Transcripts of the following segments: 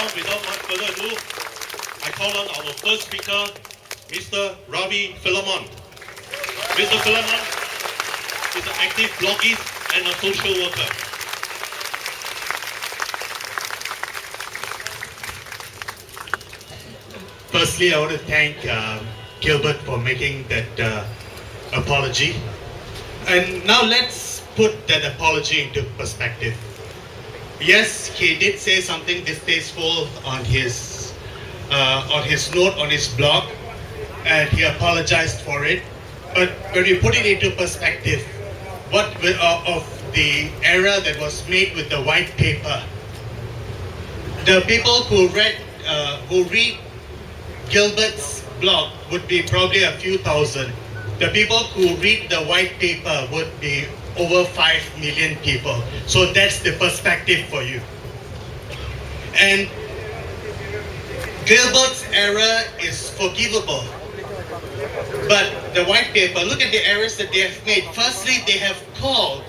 now, without much further ado, I call on our first speaker, Mr. Ravi. Mr. Philemon is an active bloggist and a social worker. Firstly, I want to thank Gilbert for making that apology. And now let's put that apology into perspective. Yes, he did say something distasteful on his note on his blog, and he apologized for it. But when you put it into perspective, what of the error that was made with the white paper, the people who read Gilbert's blog would be probably a few thousand. The people who read the white paper would be over 5 million people. So that's the perspective for you. And Gilbert's error is forgivable. But the white paper, look at the errors that they have made. Firstly, they have called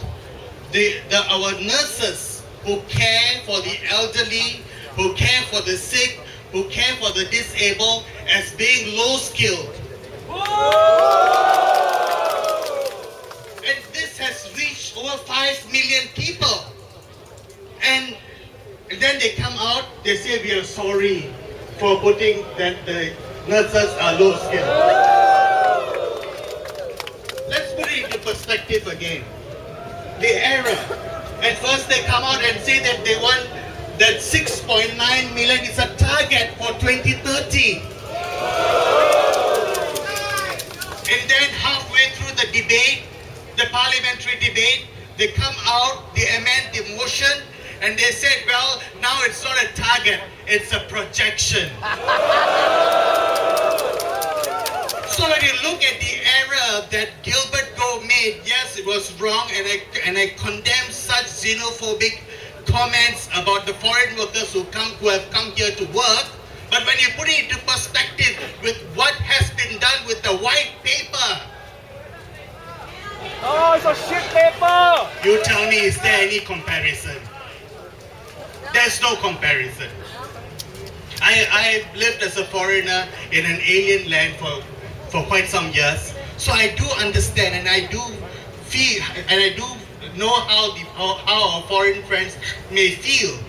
our nurses who care for the elderly, who care for the sick, who care for the disabled as being low skilled. And this has reached over 5 million people. And then they come out, they say we are sorry for putting that the nurses are low skilled. Let's put it into perspective again. The error. At first they come out and say that they want that 6.9 million is a target for 2030. And then halfway through the debate, the parliamentary debate, they come out, they amend the motion, and they said, well, now it's not a target, it's a projection. So when you look at the error that Gilbert Go made, yes, it was wrong, and I condemn such xenophobic comments about the foreign workers who have come here to work. But when you put it into perspective with what has been done with the white paper, oh, it's a shit paper. You tell me, is there any comparison? There's no comparison. I've lived as a foreigner in an alien land for quite some years, so I do understand, and I do feel, and I do know how our foreign friends may feel,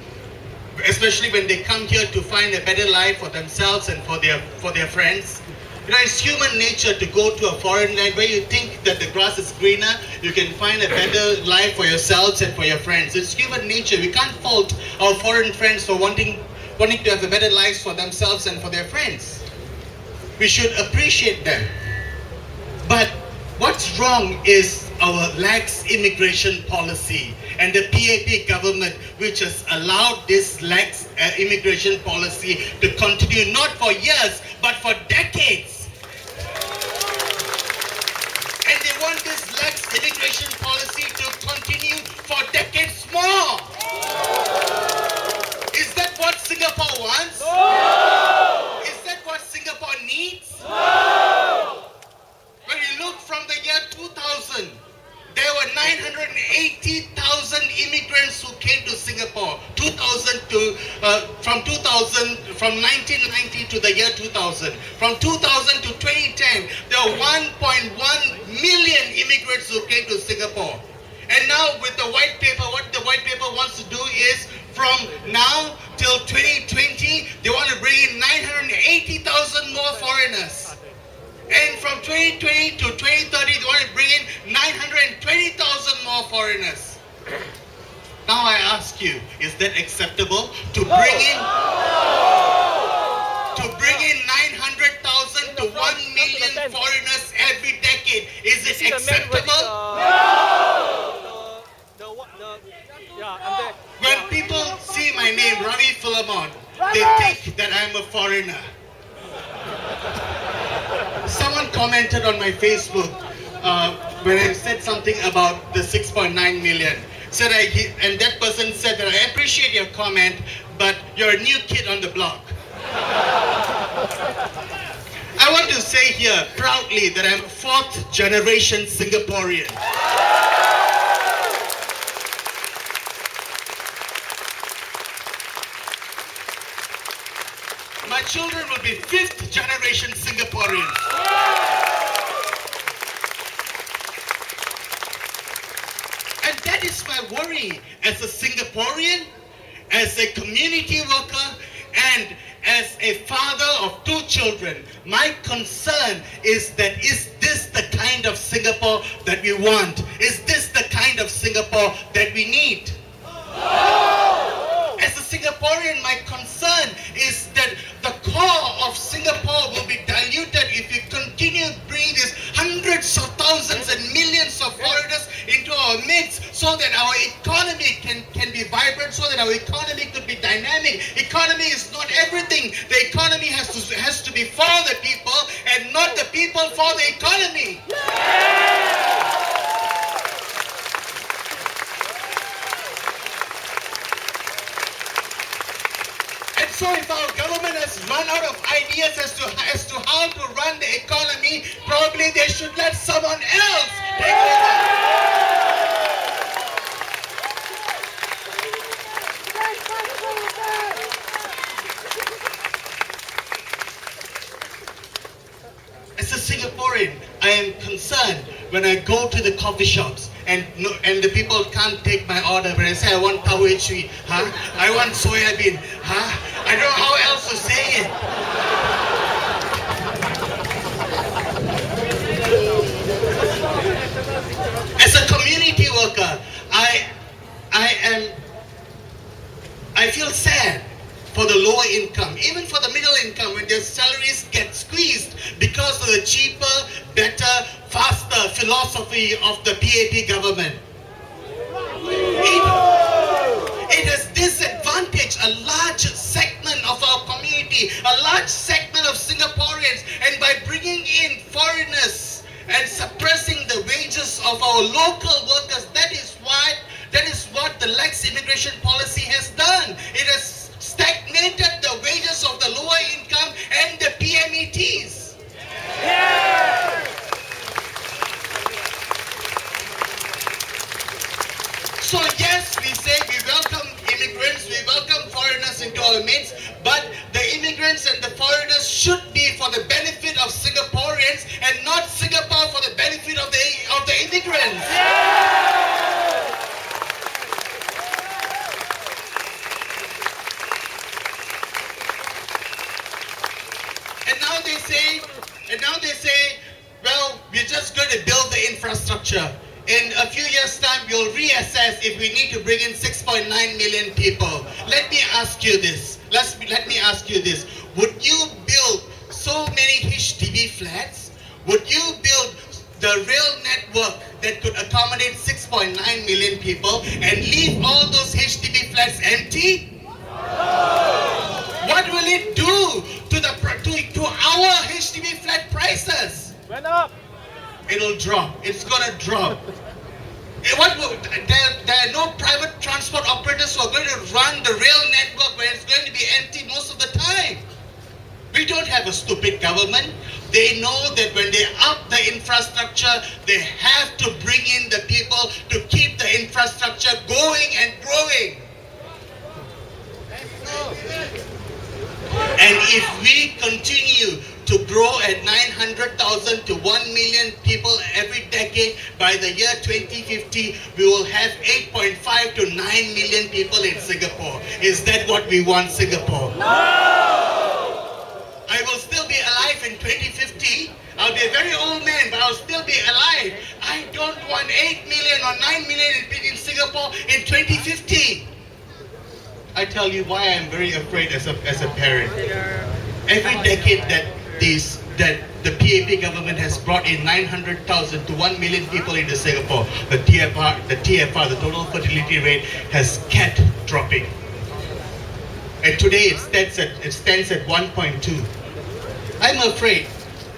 especially when they come here to find a better life for themselves and for their friends. You know, it's human nature to go to a foreign land where you think that the grass is greener, you can find a better life for yourselves and for your friends. It's human nature. We can't fault our foreign friends for wanting to have a better life for themselves and for their friends. We should appreciate them. But what's wrong is our lax immigration policy and the PAP government, which has allowed this lax immigration policy to continue not for years but for decades. And they want this lax immigration policy to continue for decades more. Is that what Singapore wants? No! Is that what Singapore needs? No! When you look from the year 2000, there were 980,000 immigrants who came to Singapore. From 1990 to the year 2000. From 2000 to 2010, there were 1.1 million immigrants who came to Singapore. And now with the white paper, what the white paper wants to do is, from now till 2020, they want to bring in 980,000 more foreigners. And from 2020 to 2030, they want to bring in 920,000 more foreigners. Now I ask you, is that acceptable? To bring in 900,000 to 1 million foreigners every decade, is it acceptable? When people see my name, Ravi Philemon, they think that I'm a foreigner. Someone commented on my Facebook when I said something about the 6.9 million. And that person said that I appreciate your comment, but you're a new kid on the block. I want to say here proudly that I'm 4th generation Singaporean. children will be fifth generation Singaporeans. And that is my worry as a Singaporean, as a community worker, and as a father of two children. My concern is that, is this the kind of Singapore that we want? Is this the kind of Singapore that we need? As a Singaporean, my concern is that the core of Singapore will be diluted if we continue bringing these hundreds of thousands and millions of foreigners into our midst, so that our economy can be vibrant, so that our economy could be dynamic. Economy is not everything. The economy has to be for the people and not the people for the economy. And so if our government has run out of ideas as to how to run the economy, probably they should let someone else take over. As a Singaporean, I am concerned when I go to the coffee shops and the people can't take my order. When I say I want tau chui, I want soya bean, I don't know how else to say it. As a community worker, I feel sad for the lower income, even for the middle income, when their salaries get squeezed because of the cheaper, better, faster philosophy of the PAP government. It has disadvantaged a large segment of our community, a large segment of Singaporeans, and by bringing in foreigners and suppressing the wages of our local workers, that is what the lax immigration policy has done. It has stagnated the wages of the lower income and the PMETs. So yes, we say we welcome immigrants, we welcome foreigners into our midst, but the immigrants and the foreigners should be for the benefit of Singaporeans and not Singapore for the benefit of the immigrants. And now they say, well, we're just going to build the infrastructure. In a few years' time, we'll reassess if we need to bring in 6.9 million people. Let me ask you this. Let me ask you this. Would you build so many HDB flats? Would you build the rail network that could accommodate 6.9 million people and leave all those HDB flats empty? What will it do to our HDB flat prices? Went up. It'll drop. It's gonna drop. There are no private transport operators who are going to run the rail network where it's going to be empty most of the time. We don't have a stupid government. They know that when they up the infrastructure, they have to bring in the people to keep the infrastructure going and growing. And if we continue to grow at 900,000 to 1 million people every decade, by the year 2050, we will have 8.5 to 9 million people in Singapore. Is that what we want, Singapore? No! I will still be alive in 2050. I'll be a very old man, but I'll still be alive. I don't want 8 million or 9 million in Singapore in 2050. I tell you why I'm very afraid as a parent. Every decade that the PAP government has brought in 900,000 to 1 million people into Singapore, the TFR, the total fertility rate, has kept dropping. And today it stands at 1.2. I'm afraid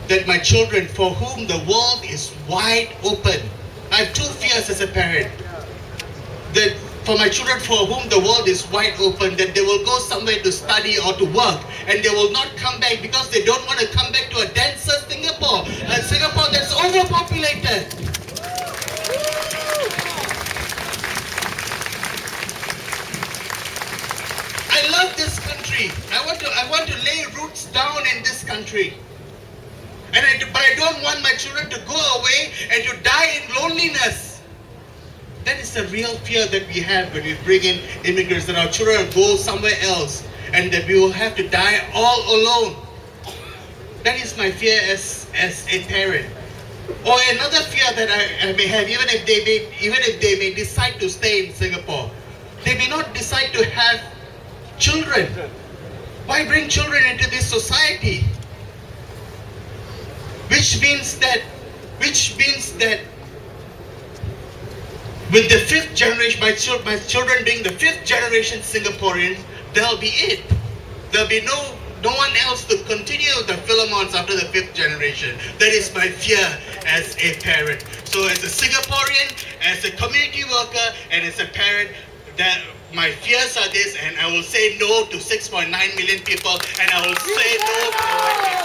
that my children, for whom the world is wide open, I have two fears as a parent. That for my children for whom the world is wide open, that they will go somewhere to study or to work, and they will not come back because they don't want to come back to a denser Singapore, a Singapore that's overpopulated. I love this country. country. I want to lay roots down in this country. But I don't want my children to go away and to die in loneliness. That is the real fear that we have when we bring in immigrants, that our children will go somewhere else and that we will have to die all alone. That is my fear as a parent. Or another fear that I may have, even if they may decide to stay in Singapore, they may not decide to have children. Why bring children into this society? Which means that with the fifth generation, my children being the fifth generation Singaporean, that'll be it. There'll be no one else to continue the Philemons after the fifth generation. That is my fear as a parent. So as a Singaporean, as a community worker, and as a parent, that my fears are this, and I will say no to 6.9 million people, and I will say no to